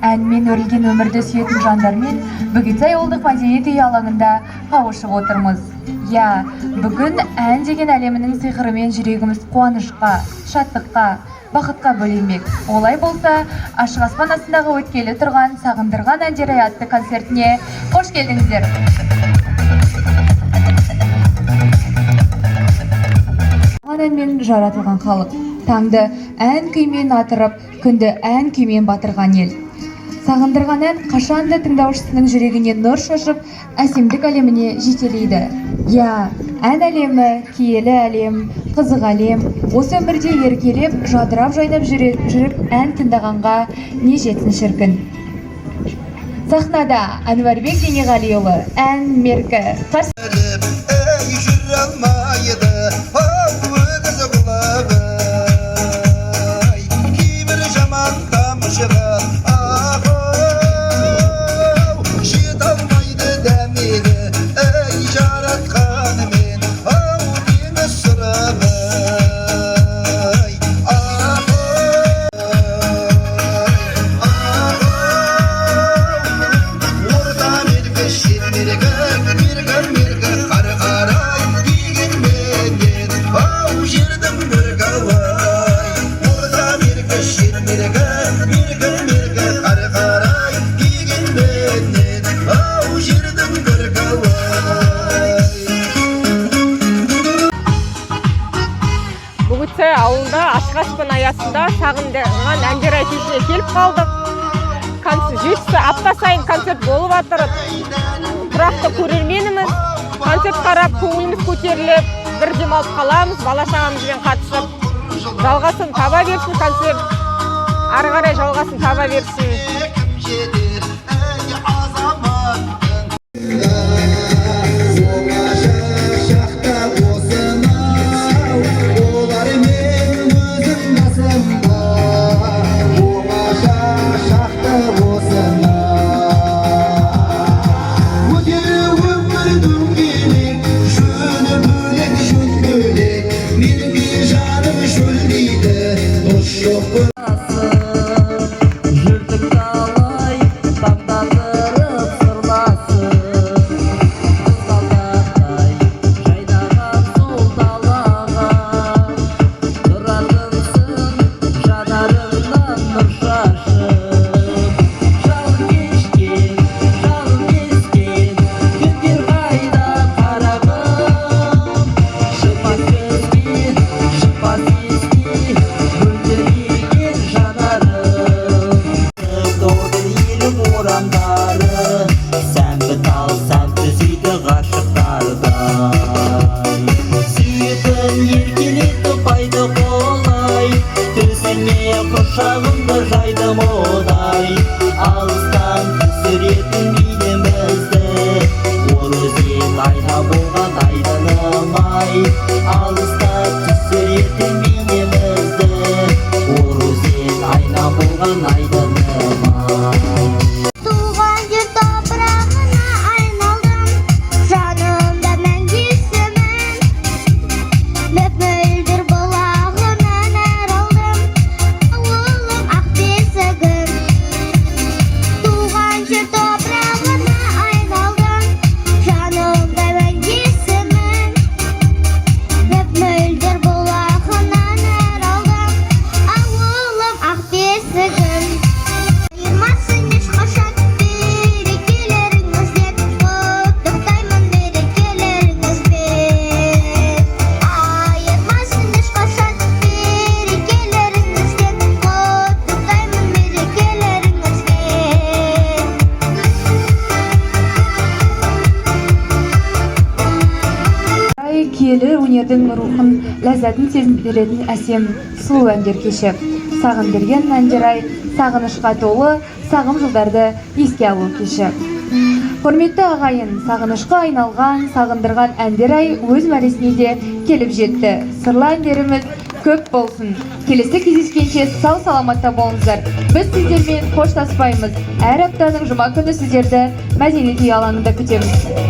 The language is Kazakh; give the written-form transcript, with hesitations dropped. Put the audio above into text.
әнмен өрілген өмірді сүйетін жандармен Бөгетсай ауылдық мәдениет үйі алаңында қауышып отырмыз. Я, бүгін ән деген әлемінің сиқырымен жүрегіміз қуанышқа, шаттыққа, бақытқа бөленмек. Олай болса, ашық аспан астындағы өткелі тұрған сағындырған әндері атты концертіне қош келдіңіздер. Әнмен жаратылған халық, таңды ән күймен атырып, күнді ән күймен батырған ел. Сағындырған ән қашанда тыңдаушысының жүрегіне нұр шашып, әсемдік әлеміне жетелейді. Я, ән әлемі, киелі әлем, қызық әлем, осы өмірде еркелеп, жадырап жайнап жүріп ән тыңдағанға не жетсін шіркін. Сахнада Әнуарбек Денеғалиұлы, ән меркі. Бөгетсай ауылында ашық аспан аясында сағындырған әндер кешіне келіп қалдық. Апта сайын концерт болып жатыр. Тұрақты көрерменіміз. Концерт қарап, көңіліміз көтеріліп, бір демалып қаламыз, бала-шағамызбен қатысып. Жалғасын таба берсін концерт. Ары қарай жалғасын таба берсін. Құшағымды жайдым одай, алыстан түсіретін бейнемізді, ол өзен айна болған айдыным-ай. Алыстан түсіретін бейнемізді, ол өзен айна болған айдыным-ай. Туған жер топырағына айналдым, жанымда мәңгісімін, мөп-мөлдір бұлағынан әр алдым, ауылым ақ бесігім. Туған жер топырағына айналдым, жанымда мәңгісімін, мөп-мөлдір бұлағынан әр алдым, ауылым ақ бесігім. Ayırmazsın ешқашан берекелеріңізден, құттықтаймын берекелеріңізбен. Ayırmazsın ешқашан берекелеріңізден, құттықтаймын берекелеріңізбен. Киелі өнердің рухын, ләззатын сезіндіретін әсем, сұлу әндер кеші. Сағындырған әндер сағынышқа толы, сағым жылдарды еске алу кеші. Құрметті ағайын, сағынышқа айналған, сағындырған әндер өз мәресіне де келіп жетті. Сырлы әндеріміз көп болсын. Келесі кездескенше сау саламатта болыңыздар. Біз сіздермен қоштаспаймыз. Әр аптаның жұма күні сіздерді мәдениет үйі алаңында күтеміз.